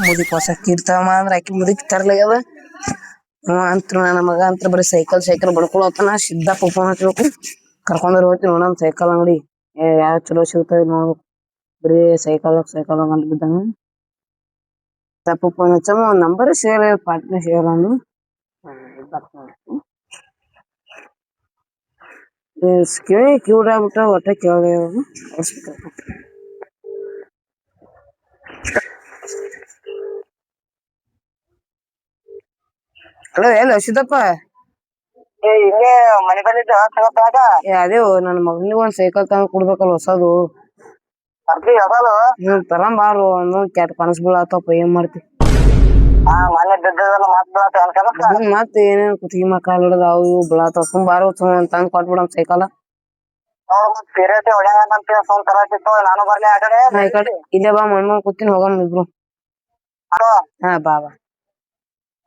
ಮುದಿಕ್ ಹೊಸ ಕಿರ್ತಾವ ಅಂದ್ರ ಆಕಿ ಮುದಿಕ್ ತರ್ಲಾಗ್ಯದ ಅಂತ್ರ ನನ್ನ ಮಗ ಅಂತ ಬರೀ ಸೈಕಲ್ ಬಡ್ಕೊಳತನ ಸಿದ್ದಪ್ಪ ಫೋನ್ ಹಚ್ಬೇಕು ಕರ್ಕೊಂಡ್ರ ಹೋಗ್ತೀನಿ ನೋಡಮ್ ಸೈಕಲ್ ಅಂಗಡಿ ಯಾವ ಚಲೋ ಸಿಗ್ತದೆ ನೋಡ್ಬೇಕು ಬರೀ ಸೈಕಲ್ ಅಂತ ಬಿದ್ದಂಗ ತಪ್ಪ ಫೋನ್ ಹಚ್ಚಮ್ಮ ಒಂದ್ ನಂಬರ್ ಶೇರ್ ಪಾರ್ಟ್ನರ್ ಶೇರ್ ಅಂದು ಕಿವಿ ಕ್ಯೂಡ್ ಆಗ್ಬಿಟ್ಟ ಒಟ್ಟ ಕೇಳ ಹಲೋ ಎಲ್ಲ ಸಿದ್ದಪ್ಪ ಹಿಂಗೆ ಮನೆ ಬಂದಿದ್ದ ಅದೇ ನನ್ನ ಮಗನಿಗೆ ಒಂದ್ ಸೈಕಲ್ ತಗೊಂಡ್ ಕೊಡ್ಬೇಕಲ್ಲ ಹೊಸದು ತರಂಬಾರು ಅನ್ನೋ ಕೆಟ್ಟ ಕನಸು ಬೀಳತ್ತಪ್ಪ ಏನ್ ಮಾಡ್ತಿ ಮನೆ ಬಿದ್ದದಲ್ಲ ಮತ್ ಏನೇನ್ ಕುತ್ತಿಗೆ ಮಕಾಲ್ ಹಿಡದ ಅವು ಇವು ಬೀಳತ್ತಾವ ಸುಮ್ ಬಾರೋ ತಂದ್ ಕೊಟ್ಬಿಡಮ್ ಸೈಕಲ್ ನಾನು ಬರ್ಲಿ ಆ ಕಡೆ ಇಲ್ಲೇ ಬಾ ಮಣ್ಣ ಕೂತೀನಿ ಹೋಗಮ್ ಇಬ್ರು ಹಾ ಬಾ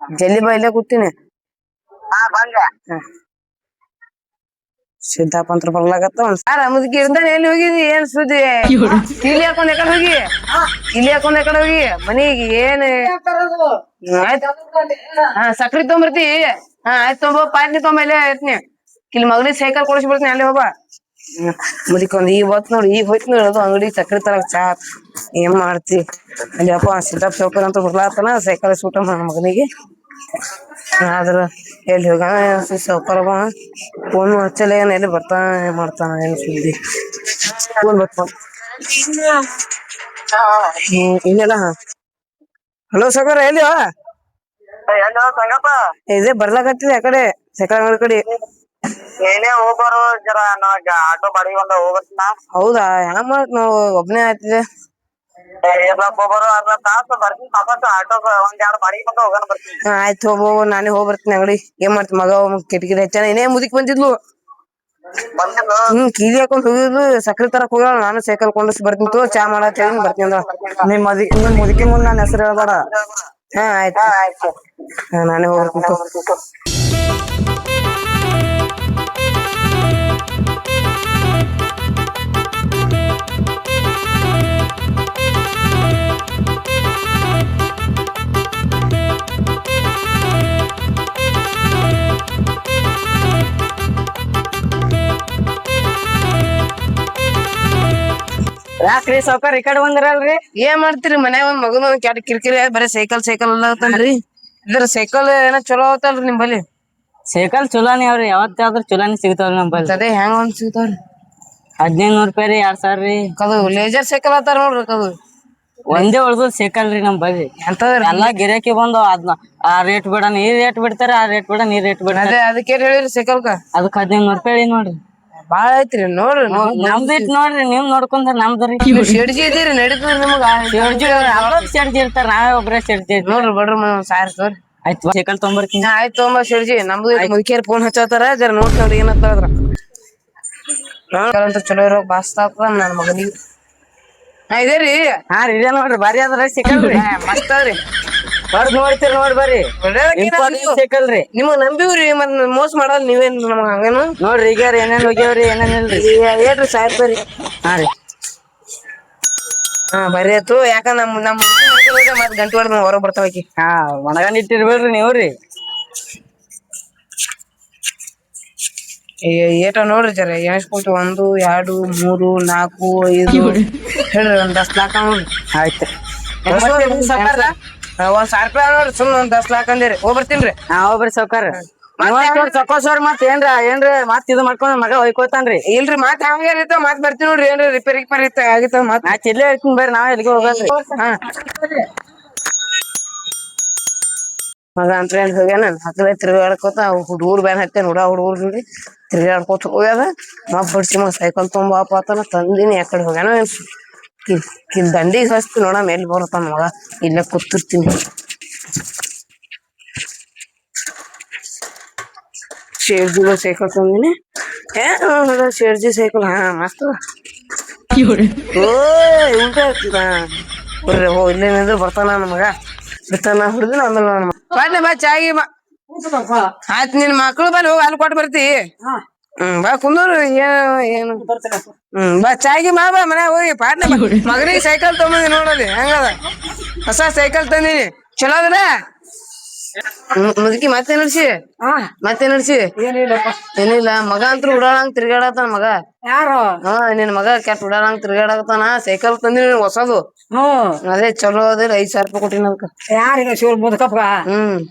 ಜಲ್ದಿ ಬಾ ಇಲ್ಲೇ ಕೂತೀನಿ ಬಂದೆ ಸಿದ್ದಪ್ಪ ಅಂತ ಬರ್ಲಾಗತ್ತ ಸಾರ ಮುದುಕಿ ಇರ್ದಾನೆ ಎಲ್ಲಿ ಹೋಗಿದಿ ಏನ್ ಸುದ್ದಿ ಇಲ್ಲಿ ಹಾಕೊಂಡ್ ಎಕಡೆ ಹೋಗಿ ಮನಿಗೆ ಏನ್ ಹಾ ಸಕ್ರಿ ತೊಗೊಂಬರ್ತಿ ಹಾ ಆಯ್ತು ತೊಂಬ ಪಾಯ್ನಿ ತೊಂಬ ಇಲ್ಲೇ ಐತ್ನಿ ಇಲ್ಲಿ ಮಗನಿಗೆ ಸೈಕಲ್ ಕೊಡಿಸಿ ಬಿಡ್ತೀನಿ ಅಲ್ಲಿ ಹೋಗ ಮುದಿಕೊಂದ್ ಈಗ ಹೊತ್ ನೋಡಿ ಈಗ ಹೋಯ್ತು ನೋಡಿ ಅದು ಅಂಗಡಿ ಸಕ್ರಿ ತರಕ್ ಚಾ ಏನ್ ಮಾಡ್ತಿ ಅಲ್ಲಿ ಅಪ್ಪ ಸಿದ್ದಪ್ಪ ಚೌಕರ್ ಅಂತ ಬರ್ಲಾತನ ಸೈಕಲ್ ಸೂಟ ನನ್ನ ಮಗನಿಗೆ ಆದ್ರ ಎಲ್ಲಿ ಹೋಗ ಸೌಕರ ಫೋನ್ ಹಚ್ಚಲ್ಲ ಏನ್ ಎಲ್ಲಿ ಬರ್ತಾನ ಮಾಡ್ತಾನ ಏನ್ ಸುದ್ದಿ ಫೋನ್ ಬರ್ತಾನ ಇನ್ನೆಲ್ಲ ಹಲೋ ಸೌಕರ ಎಲ್ಲಿ ಸಂಗಪ್ಪ ಇದೇ ಬರ್ಲಾಕತ್ತಿದೆ ಆ ಕಡೆ ಸೈಕಲ್ ಅಂಗಡಿ ಕಡೆ ಏನೇ ಹೋಗೋರು ಜರ ಆಟೋ ಬಾಡಿಗೆ ಬಂದ ಹೋಗ್ಬರ್ತೀನ ಹೌದಾ ಹ್ಯಾಂಗ ಮಾಡತ್ ನಾವು ಒಬ್ನೇ ಆಯ್ತಿದೆ ಒಬ್ಬರು ಅರ್ಧ ತಾಸು ಬರ್ತೀನಿ ವಾಪಸ್ ಆಟೋ ಒಂದ್ ಎರಡು ಬಾಡಿಗೆ ಬಂದ ಹೋಗೋಣ ಬರ್ತೀನಿ ಆಯ್ತು ಹೋಗೋ ನಾನೇ ಹೋಗ್ಬರ್ತೀನಿ ಅಂಗಡಿ ಏನ್ ಮಾಡ್ತಿ ಮಗ ಕಿಟಕಿ ಹೆಚ್ಚಾನ ಏನೇ ಮುದಿಕ್ ಬಂದಿದ್ಲು ಕೀಲಿ ಹಾಕೊಂಡ್ ಹೋಗಿದ್ಲು ಸಕ್ರಿ ತರಕ್ ಹೋಗ ನಾನು ಸೈಕಲ್ ಕೊಂಡಿಸ್ ಬರ್ತೀನಿ ತೋ ಚಾ ಮಾಡತ್ ಬರ್ತೀನಿ ಅಂದ ನಿಮ್ ಮುದುಕಿ ಮುಂದ್ ನನ್ನ ಹೆಸರು ಹೇಳ್ಬೇಡ ಹಾ ಆಯ್ತು ನಾನೇ ಹೋಗ್ಬರ್ತೀನಿ ಯಾಕ್ರಿ ಸಾವ್ಕಾರ ಈ ಕಡೆ ಬಂದಿರಲ್ರಿ ಏನ್ ಮಾಡ್ತೀರಿ ಮನ್ಯಾಗ ಒಂದ್ ಮಗನ ಕೆಟ್ಟ ಕಿರಿಕಿರಿ ಬರೀ ಸೈಕಲ್ ಅಲ್ಲತ್ತನ್ರಿ ಇದ್ರ ಸೈಕಲ್ ಏನೋ ಚಲೋ ಅವತ್ತಲ್ರಿ ನಿಮ್ ಬಲಿ ಸೈಕಲ್ ಚಲೋನಿ ಅವ್ರಿ ಯಾವತ್ತಾದ್ರೂ ಚಲೋನಿ ಸಿಗ್ತಾವ್ರಿ ನಮ್ ಬಲ್ಲಿ ಅದೇ ಹೆಂಗ ಒಂದ್ ಸಿಗ್ತಾವ್ರಿ 1500 ರೂಪಾಯಿ ರೀ 2000 ರೀ ಕದು ಲೇಜರ್ ಸೈಕಲ್ ಅತ್ತಾರ ನೋಡ್ರಿ ಕದು ಒಂದೇ ಉಳ್ದು ಸೈಕಲ್ ರೀ ನಮ್ ಬಲ್ಲಿ ಎಂತದ್ರಿ ಎಲ್ಲಾ ಗಿರಾಕಿ ಬಂದು ಅದ್ನ ಆ ರೇಟ್ ಬಿಡ ನೀ ರೇಟ್ ಬಿಡ್ತಾರ ಆ ರೇಟ್ ಬಿಡ ನೀ ರೇಟ್ ಬಿಡ ಅದೇ ಅದಕ್ಕೆ ಹೇಳಿರಿ ಸೈಕಲ್ಕ ಅದಕ್ಕೆ 1500 ರೂಪಾಯಿ ನೋಡ್ರಿ ಬಾಳ ಐತ್ರಿ ನೋಡ್ರಿ ನಮ್ದು ಇಟ್ ನೋಡ್ರಿ ನೀವ್ ನೋಡ್ಕೊಂಡ್ರ ನಮ್ದ್ರಿ ಶೆಡ್ಜಿ ಇದೀರಿ ನಡೀತದ ನಿಮಗ ಶೆಡ್ಜಿ ಇರ್ತಾರ ನಾವೇ ಒಬ್ರೇ ಶೆಡ್ಜಿ ನೋಡ್ರಿ ಬಡ್ರಿ ಸಾರಿ ತೋರಿ ಆಯ್ತು ಸೈಕಲ್ ತೊಗೊಂಬರ್ತೀನಿ ಆಯ್ತು ತೊಂಬ ಶೆಡ್ಜಿ ನಮ್ದು ಮುದುಕಿಯರ್ ಫೋನ್ ಹಚ್ಚತಾರ ಜರ ನೋಡ್ರಿ ಏನಂತಾರ ಅಂತ ಚಲೋ ಇರೋ ಬಾಸ್ತ ನನ್ ಮಗನಿಗೆ ಇದೇರಿ ಹಾ ರೀ ಇದೇ ನೋಡ್ರಿ ಬಾರಿ ಅದ್ರ ಸೈಕಲ್ ರೀ ಮಸ್ತ್ ಅದ್ರಿ ಬರ್ದ್ ನೋಡ್ತೀರಿ ನೋಡ್ ಬರ್ರಿ ಸೈಕಲ್ ರೀ ನಿಮಗ್ ನಂಬಿವ್ರಿ ಮತ್ ಮೋಸ ಮಾಡಲ್ ನೀವೇನ್ ನಮಗ ಹಂಗೇನು ನೋಡ್ರಿ ಈಗ ಏನೇನ್ ಹೋಗ್ಯಾವ್ರಿ ಏನೇನ್ ಇಲ್ರಿ ಹೇಳ್ರಿ ಸಾವಿರ ರೂಪಾಯಿ ಹಾ ರೀ ಹಾ ಬರ್ರಿ ಆಯ್ತು ಯಾಕಂದ್ರ ನಮ್ ಮತ್ ಗಂಟೆ ಹೊಡೆದ್ ಹೊರಗ್ ಬರ್ತಾವಕಿ ಹಾ ಒಣಗನ್ ಇಟ್ಟಿರ್ಬೇಡ್ರಿ ನೀವ್ರಿ ಏಟ ನೋಡ್ರಿ ಜರ ಎಷ್ಟ್ 1 2 3 4 5 ಹೇಳ್ರಿ ಒಂದ್ 10 ಲಕ್ಷ ನೋಡ್ರಿ ಆಯ್ತು ಒಂದ್ 1000 ರೂಪಾಯಿ ನೋಡ್ರಿ ಸುಮ್ ಒಂದ್ 10 ಲಕ್ಷ ಅಂದಿರಿ ಹೋಗ್ಬರ್ತೀನ್ರಿ ಹಾ ಹೋಗ್ರಿ ಸಾವ್ಕಾರ ಸಕೋಸವ್ರ ಮತ್ ಏನ್ರಿ ಮತ್ ಇದು ಮಾಡ್ಕೊಂಡ್ ಮಗ ಹೊಯ್ಕೋತಾನ್ರಿ ಇಲ್ರಿ ಮತ್ ಹಂಗ ಮತ್ ಬರ್ತೀವಿ ನೋಡ್ರಿ ಏನ್ರಿ ರಿಪೇರಿ ಆಗಿತ್ತ ಮತ್ ನಾ ಚಿಲ್ಲೆ ಇರ್ತೀನಿ ಬರ್ರಿ ನಾವ್ ಎಲ್ಲಿಗೆ ಹೋಗಲ್ರಿ ಮಗ ಅಂತ ಹೋಗ್ಯಾನ ಹತ್ತಲೇ ತಿರ್ಗಾಡ್ಕೋತ ಹುಡುಗರು ಬ್ಯಾನ್ ಹತ್ತೇನ್ ಹುಡುಗರು ನೋಡಿ ತಿರ್ಗಾಡ್ಕೋತ ಹೋಗ್ಯದ ಬಡ್ಸಿ ಸೈಕಲ್ ತೊಂಬಾಪತನ ತಂದಿನಿ ಯಾಕಡೆ ಹೋಗ್ಯಾನ ಕಿಲ್ ದಂಡಿಗೆ ಹಚ್ತಿ ನೋಡಮ್ ಎಲ್ಲಿ ಬರತ್ತಾನ ಮಗ ಇಲ್ಲೇ ಕೂತಿರ್ತೀನಿ ಶೇರ್ಜಿ ಸೈಕಲ್ ತಂದಿನಿ ಶೇರ್ಜಿ ಸೈಕಲ್ ಹಾ ಮಸ್ತ್ ಬರ್ರಿ ಹೋ ಇಲ್ಲೇನಿದ್ರು ಬರ್ತಾನ ನನ್ನ ಮಗ ಬಿತ್ತಾನ ಹುಡ್ದಿನ ಆಮೇಲೆ ಬಾಡ್ಲೆ ಬಾ ಚಾಗಿ ಬಾ ಆಯ್ತು ನಿನ್ ಮಕ್ಳು ಬಲ್ಲಿ ಹೋಗಿ ಅಲ್ಲಿ ಕೊಟ್ಟು ಬರ್ತಿ ಬಾ ಕುಂದೂರು ಏನು ಬಾ ಚಾಗಿ ಬಾ ಮನ್ಯಾಗ ಹೋಗಿ ಪಾಟ್ನೆ ಮಗನಿಗೆ ಸೈಕಲ್ ತೊಗೊಂಬಂದಿ ನೋಡಲಿ ಹೆಂಗದ ಹೊಸ ಸೈಕಲ್ ತಂದಿನಿ ಚಲೋ ಅದಲ್ಲ ಮುದುಕಿ ಮತ್ತೆ ನಡ್ಸಿ ಮತ್ತೆ ನಡ್ಸಿ ಏನಿಲ್ಲಪ್ಪ. ಏನಿಲ್ಲ ಮಗ ಅಂತೂ ಉಡಾಳಂಗ್ ತಿರ್ಗಾಡತಾನ ಮಗ. ಯಾರು? ಹಾ ನಿನ್ ಮಗ ಕೆಟ್ಟ ಉಡಾಳಂಗ್ ತಿರ್ಗಾಡತಾನ ಸೈಕಲ್ ತಂದಿನಿ ಹೊಸದು. ಅದೇ ಚಲೋ ಅದಿಲ್ಲ 5,000 ರೂಪಾಯಿ ಕೊಟ್ಟಿನ ಅದಕ್ಕ. ಯಾರಿಗ ಶಿವ ಮುದ್ಕಪ್ಪ?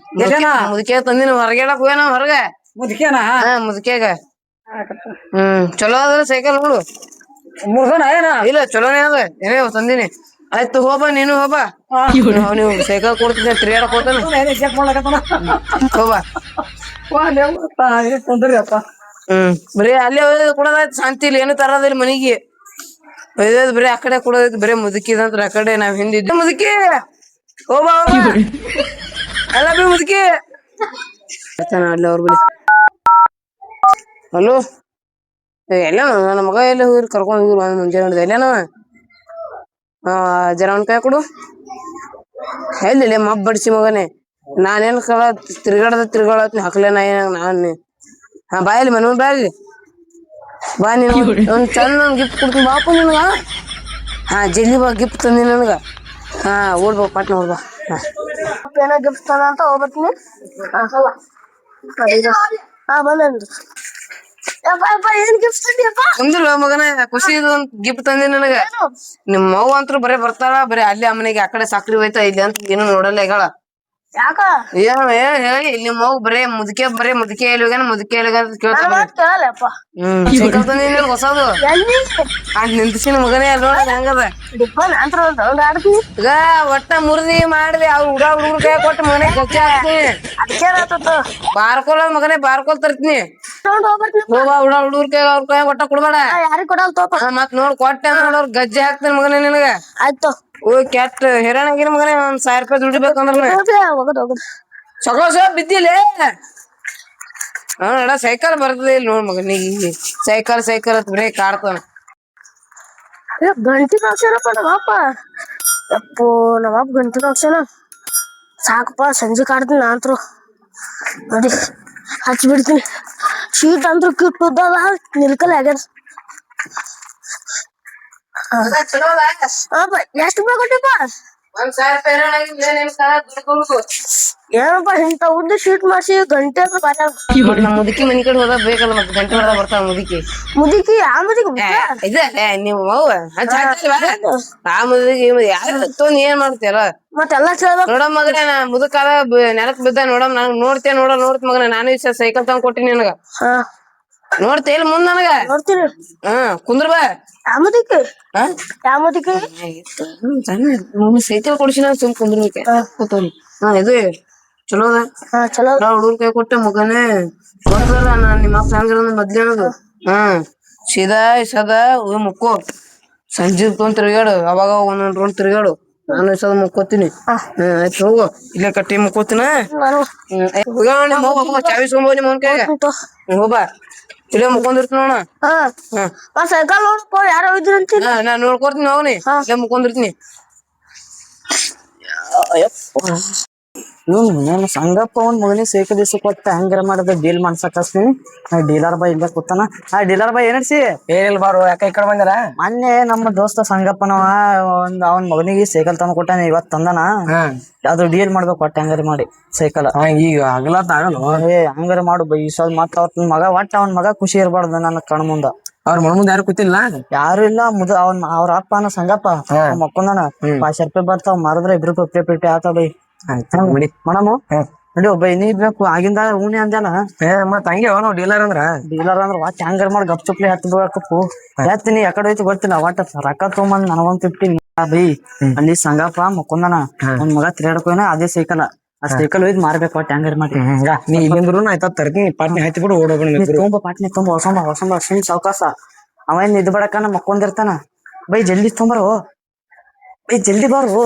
ಮುದುಕಿ ತಂದಿನ ಹೊರಗೇಡಕ್ ಹೋಗ್ಯಾನ ಹೊರಗ. ಮುದ್ಕೇನ? ಹಾ ಮುದುಕ್ಯಾಗ. ಚಲೋ ಅದ ಸೈಕಲ್ ನೋಡು. ಮುರ್ಗನ ಏನ? ಇಲ್ಲ ಚಲೋನೇ ಅದ ಏನೇ ತಂದಿನಿ. ಆಯ್ತು ಹೋಬಾ ನೀನು ಹೋಬಾ ನೀವು ಸೈಕಲ್ ಕೊಡ್ತಿದ್ದೆ ತಿರ್ಗಾಡಕ್ ಹೋತಾನ ಚೆಕ್ ಮಾಡ್ಲಕತ್ತಾನ. ಹೋಬಾ. ತೊಂದ್ರಿ ಅಪ್ಪ. ಬರೀ ಅಲ್ಲೇ ಕೊಡೋದಾಯ್ತು ಶಾಂತಿ ಇಲ್ಲ ಏನು ತರೋದಿಲ್ಲ ಮನಿಗೆ ಒಯ್ದದ್ ಬರೀ ಆ ಕಡೆ ಕೊಡೋದೈತಿ ಬರೀ ಮುದುಕಿದಂತ್ರ ಆ ಕಡೆ ನಾವ್ ಹಿಂದಿದ್ವಿ ಮುದುಕಿ ಹೋಬಾ ಹೋಬಾ ಅಲ್ಲ ಬಿ ಮುದುಕಿ ಅಲ್ಲಿ ಅವ್ರ ಬಳಿ. ಹಲೋ ಎಲ್ಲ ನನ್ನ ಮಗ ಎಲ್ಲ ಹೋಗ್ರಿ ಕರ್ಕೊಂಡ್ ಹೋಗಿರು ಮುಂಜಾನೆ ನೋಡಿದೆ ಎಲ್ಲೇನವ ಜರ ಅವ್ನ ಕೈ ಕೊಡು ಎಲ್ಲಿ ಮಬ್ಬ ಬಡ್ಸಿ ಮಗನೇ ನಾನೇನ್ ತಿರ್ಗಾಡತ್ನಿ ಹಾಕ್ಲೆ ನಾನ್ ಹಾ ಬಾಯಲ್ಲಿ ಮನ ಬಾಯಲ್ಲಿ ಬಾ ನೀನು ಒಂದ್ ಚಂದ ಗಿಫ್ಟ್ ಕೊಡ್ತೀನಿ ಬಾಪು ನಿನ್ಗ. ಹಾ ಜಲ್ದಿ ಬಾ ಗಿಫ್ಟ್ ತಂದಿ ನನ್ಗ. ಹಾ ಓಡ್ಬಾ ಪಾಟ್ನ ಓಡ್ಬಾ. ಏನೋ ಗಿಫ್ಟ್ ತಂದ ಅಂತ ಹೋಗ್ಬರ್ತೀನಿ. ಹಾ ಬಂದ್ರಿ ಏನ್ ಗಿಫ್ಟ್ ತಂದಿಯಪ್ಪ? ತಂದಿಲ್ಲ ಮಗನ ಖುಷಿ ಗಿಫ್ಟ್ ತಂದಿ ನನಗ. ನಿಮ್ ಮಗು ಅಂತೂ ಬರೇ ಬರ್ತಾಳ ಬರೀ ಅಲ್ಲಿ ಅಮ್ಮನಿಗೆ ಆ ಕಡೆ ಸಕ್ರಿ ಹೋಯ್ತಾ ಇಲ್ಲಿ ಅಂತ ಏನು ನೋಡಲ್ಲ ಈಗಳ. ಯಾಕ ಹೇಳಿ ನಿಮ್ ಮಗು ಬರೇ ಮುದುಕೆ ಎಲ್ಲಿಗ ಮುದುಕೆ ಎಲ್ಲಿಗ ಅಂತ ಕೇಳ್ತಾ ಕೇಳಲ್ಲಪ್ಪ. ಸೈಕಲ್ ತಂದಿನಿ ಹೊಸದು ನಿಂತಿನ ಮಗನೇ ಅಲ್ ನೋಡ ಹೆಂಗದ ಈಗ ಒಟ್ಟ ಮುರಿದಿ ಮಾಡಿದೆ ಅವ್ರು ಹುಡುಗರು ಕೈ ಕೊಟ್ಟು ಮಗನೇ ಗಚ್ಚಿ ಹಾಕ್ತೀನಿ ಬಾರ್ಕೋಲ್ ಮಗನೇ ಬಾರ್ಕೋಲ್ ತರ್ತೀನಿ ಹೋಗ ಹುಡುಗರ್ ಕೈ ಅವ್ರ ಕೈ ಒಟ್ಟ ಕೊಡ್ಬೇಡ ಯಾರಿಗ್ ಕೊಡಲ್ ತೋಪ. ಮತ್ ನೋಡ್ ಕೊಟ್ಟೆ ನೋಡ್ ಗಜ್ಜೆ ಹಾಕ್ತೀನಿ ಮಗನೇ ನಿನಗ. ಆಯ್ತು ಓ ಕೆಟ್ಟ ಹಿರಾಣಗಿನ ಮಗನೇ 1,000 ರೂಪಾಯಿ ದುಡಿಬೇಕಂದ್ರ ಹೋಗದ್ ಸೊಗಸ ಬಿದ್ದಿಲ್ಲ ಅಡ ಸೈಕಲ್ ಬರ್ತದೆ ಇಲ್ಲಿ ನೋಡ್ ಮಗನಿಗೆ ಸೈಕಲ್ ಅಂತ ಬರೇ ಕಾಡ್ತಾನ. ಗಂಟಿ ಹಾಕ್ಸನಪ್ಪ ನಮ್ಮಪ್ಪ. ಅಪ್ಪೋ ನಮ್ಮಪ್ಪ ಗಂಟಿ ಹಾಕ್ಸನ ಸಾಕಪ್ಪ ಸಂಜೆ ಕಾಡ್ತೀನಿ ನಾಂತ್ರು ನೋಡಿ ಹಚ್ಚಿ ಬಿಡ್ತೀನಿ. ಶೀಟ್ ಅಂತೂ ಕಿಟ್ಟುದ್ದದ ನಿಲ್ಕಲ್ ಆಗ್ಯಾರ. ಎಷ್ಟು ರೂಪಾಯಿ ಕೊಟ್ಟಿಪ್ಪ? 1,000 ರೂಪಾಯಿ ಏನಪ್ಪ ಇಂತ ಉದ್ದ ಶೀಟ್ ಮಾಡ್ಸಿ ಗಂಟೆ ನಮ್ ಮುದುಕಿ ಮನಿ ಕಡೆ ಹೋದಾಗ ಬೇಕಲ್ಲ ಮತ್ತೆ ಗಂಟೆ ಹೊಡೆದ ಬರ್ತಾವ ಮುದುಕಿ ಆ ಮುದುಕಿ ಇದೆ ನೀವು ಆ ಮುದುಕಿ ಯಾರು ತೊಂದ್ ಏನ್ ಮಾಡ್ತೀಯಲ್ಲ ಮತ್ತೆಲ್ಲ ನೋಡ ಮಗನ ಮುದುಕಾದ ನೆಲಕ್ ಬಿದ್ದ ನೋಡ ನನ್ ನೋಡ್ತೇ ನೋಡ್ತ ಮಗನ ನಾನು ಸೈಕಲ್ ತಗೊಂಡ್ ಕೊಟ್ಟಿನಿ ನನಗ ನೋಡ್ತೇ ಇಲ್ಲ ಮುಂದ್ ನನಗ ನೋಡ್ತೀನಿ. ಕುಂದ್ರ ಬಾ ಯಾವ ಮುದುಕಿ ಸೈಕಲ್ ಕೊಡ್ಸಿ ನಾನು ಸುಮ್ ಕುಂದ್ರಕ್ಕೆ ಇದು ಚಲೋ ಅದ ಹುಡುಗರ್ ಕೈ ಕೊಟ್ಟೆ ಮಗನೇ ಗೊತ್ತಲ್ಲ ನಾನ್ ನಿಮ್ಮ ಅಪ್ಪ ಹೆಂಗಿರ ಮೊದ್ಲೇ ಹೇಳುದು ಸೀದಾ ಮುಕ್ಕೋ ಸಂಜೆ ತೊಗೊಂಡ್ ತಿರ್ಗಾಡು ಅವಾಗ ಒಂದೊಂದ್ ರೌಂಡ್ ತಿರ್ಗಾಡು ನಾನು ಇಸದ ಮುಕ್ಕೋತೀನಿ. ಆಯ್ತು ಹೋಗು ಇಲ್ಲೇ ಕಟ್ಟಿ ಮುಕ್ಕೋತೀನ ಚಾವಿ ಸೋಂಬ ನಿಮ್ಮ ಅವನ್ ಕೈಗ ಹೋಗ್ಬಾ ಇಲ್ಲೇ ಮುಕ್ಕೊಂಡಿರ್ತೀನಿ ನೋಡ. ಸೈಕಲ್ ನೋಡ್ಕೊ ಯಾರೋ ಇದ್ರಂತ ನಾನ್ ನೋಡ್ಕೊಡ್ತೀನಿ ಹೋಗ್ನಿ ಇಲ್ಲೇ ಮುಕ್ಕೊಂಡಿರ್ತೀನಿ. ನಾನು ಸಂಗಪ್ಪ ಒಂದ್ ಮಗನಿ ಸೈಕಲ್ ದಿವ್ಸ ಕೊಟ್ಟ ಹಂಗಾರ ಮಾಡದ ಡೀಲ್ ಮಾಡ್ಸಕಸ್ತೀನಿ. ಡೀಲರ್ ಬಾಯ್ ಇಲ್ಲೇ ಕೂತಾನ. ಡೀಲರ್ ಬಾಯ್ ಏನಡ್ಸಿ ಏನಿಲ್ಲ ಬಾರು ಯಾಕ ಈ ಕಡೆ ಬಂದಿರ? ಮೊನ್ನೆ ನಮ್ಮ ದೋಸ್ತ ಸಂಗಪ್ಪನವ ಅವನ್ ಮಗನಿಗೆ ಸೈಕಲ್ ತಂದ್ ಕೊಟ್ಟಾನ ಇವತ್ ತಂದನ. ಅದು ಡೀಲ್ ಮಾಡ್ಬೇಕು ಒಟ್ಟ ಹಂಗಾರ ಮಾಡಿ ಸೈಕಲ್ ಈಗ ಆಗ್ಲಾತ ಆಗಲ್ಲ ಹಂಗಾರ ಮಾಡು ಬೈ ಸ್ವಲ್ಪ ಮತ್ತ ಅವ್ರ ಮಗ ಒಟ್ಟ ಅವ್ನ ಮಗ ಖುಷಿ ಇರ್ಬಾರ್ದು ನನ್ನ ಕಣ್ ಮುಂದ. ಅವ್ರ ಮನ ಮುಂದೆ ಯಾರು ಕೂತಿಲ್ಲ ಯಾರು ಇಲ್ಲ ಅವ್ರ ಅಪ್ಪನ ಸಂಗಪ್ಪ ಮಕ್ಕೊಂದನ 5,000 ರೂಪಾಯಿ ಬರ್ತಾವ ಮಾರಿದ್ರೆ 2 ರೂಪಾಯಿ ಪೇಟೆ ಆತ ಬೈ ಮೇಡಮ್ ನೋಡಿ ಒಬ್ಬ ನೀ ಬೇಕು ಆಗಿಂದ ಊಣಿ ಅಂದಲ್ಲ ಮತ್ ಹಂಗೆ ನಾವು ಡೀಲರ್ ಅಂದ್ರ ಒಟ್ಟ ಹಂಗಾರ ಮಾಡಿ ಗಪ್ ಚುಪ್ಲಿ ಹತ್ತು ಎತ್ತೀನಿ ಯಾಕಡೆ ಹೋಯ್ತು ಗೊತ್ತಿಲ್ಲ ಒಟ್ಟ ರೊಕ್ಕ ತೊಗೊಂಬಂದ್ ನನಗೊಂದ್ 50 ಬೈ ಅಲ್ಲಿ ಸಂಗಪ್ಪ ಮಕ್ಕೊಂದನ ಒಂದ್ ಮಗ ತಿರ್ಗಾಡ್ಕೋನ ಅದೇ ಸೈಕಲ್ ಆ ಸೈಕಲ್ ಒಯ್ದು ಮಾರ್ಬೇಕು ಒಟ್ಟ ಹಂಗಾರ ಮಾಡಿ ನೀ ಇಲ್ಲಿಂದ್ರು ಆಯ್ತಾ ತರ್ತೀನಿ ಪಾಟ್ನಿ ಹತ್ತಿ ಬಿಡು ಓಡೋಣ ತುಂಬ ಪಾಟ್ನಿ ತುಂಬ ಹೊಸಂಬ ಸುಮ್ ಸಾವಕಾಸ ಅವೇನ್ ಇದ್ ಬಡಕನ ಮಕ್ಕೊಂಡಿರ್ತಾನ. ಬೈ ಜಲ್ದಿ ತೊಂಬರು ಬೈ ಜಲ್ದಿ ಬಾರು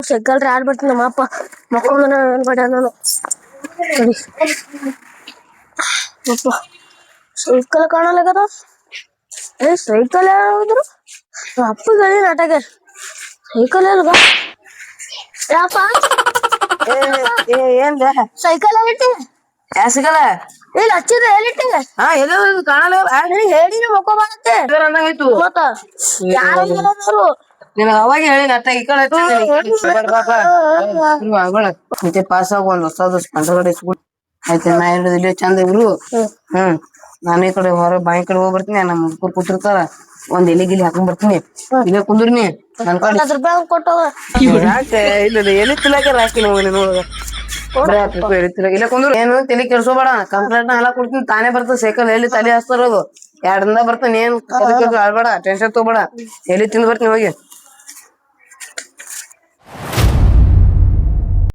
ಸೈಕಲ್ ಆಡ್ ಬರ್ತೀನಿ ನಮ್ಮಪ್ಪ ಮಕ್ಕೊಂಡ ಬಡ ನಾನು ಸೈಕಲ್ ಕಾಣಲಾಗದ. ಸೈಕಲ್ ಯಾವ್ದ್ರು ಅಪ್ಪ ಗಳಿ ನಾಟಕ ಸೈಕಲ್ ಅಲ್ವಾ ಯಾಪ ಏನ್ ಸೈಕಲ್ ಆಗೈತಿ ಯಾ ಸಿಗಲ್ಲ ಇಲ್ಲಿ ಹಚ್ಚಿದ್ರೆ ಎಲ್ಲಿಟ್ಟಿಗೆ ಹಾ ಎಲ್ಲ ಕಾಣಲ್ಲ ನಿನಗೆ ಹೇಳಿ ಮಕ್ಕೋ ಮಾಡತ್ತೆ ಅಂದಂಗಾಯ್ತು ಮತ್ತ ಯಾರು ನಿನಗ ಅವಾಗ ಹೇಳಿ ಅಟ್ಟ ಈ ಕಡೆ ಮತ್ತೆ ಪಾಸ್ ಆಗ ಒಂದ್ ಹೊಸದು ಸ್ಪಂದರ್ ಗಾಡಿ ಇಸ್ಬಿಟ್ಟು ಆಯ್ತು ನಾ ಹೇಳಿದ್ ಇಲ್ಲಿ ಚಂದ ಇವ್ರು ನಾನು ಈ ಕಡೆ ಹೊರ ಬಾಯಿ ಕಡೆ ಹೋಗಿ ಬರ್ತೀನಿ ನಮ್ಮ ಮುಡ್ಕೂರ್ ಕೂತಿರ್ತಾರ ಒಂದ್ ಎಲೆ ಗಿಲಿ ಹಾಕೊಂಡ್ ಬರ್ತೀನಿ ಇಲ್ಲೇ ಕುಂದ್ರಿನಿ ನನ್ ಕಡೆ 10 ರೂಪಾಯಿ ಕೊಟ್ಟವ ಯಾಕೆ ಇಲ್ಲ ಎಲ್ಲಿ ತಿನ್ನಕ್ಕೆ ಹಾಕಿ ನೋಡೋಗ ಇಲ್ಲ ಕುಂದ್ರು ಏನು ತಲೆ ಕೆಡ್ಸೋಬೇಡ ಕಂಪ್ಲೇಂಟ್ ಎಲ್ಲ ಕೊಡ್ತೀನಿ ತಾನೇ ಬರ್ತದ ಸೈಕಲ್ ಎಲ್ಲಿ ತಲೆ ಹಚ್ತಾರ ಅದು 2 ದಿನ ಬರ್ತಾನೆ ಏನ್ ಆಳ್ಬೇಡ ಟೆನ್ಷನ್ ತಗೋಬೇಡ ಎಲ್ಲಿ ತಿಂದ್ ಬರ್ತೀನಿ ಹೋಗಿ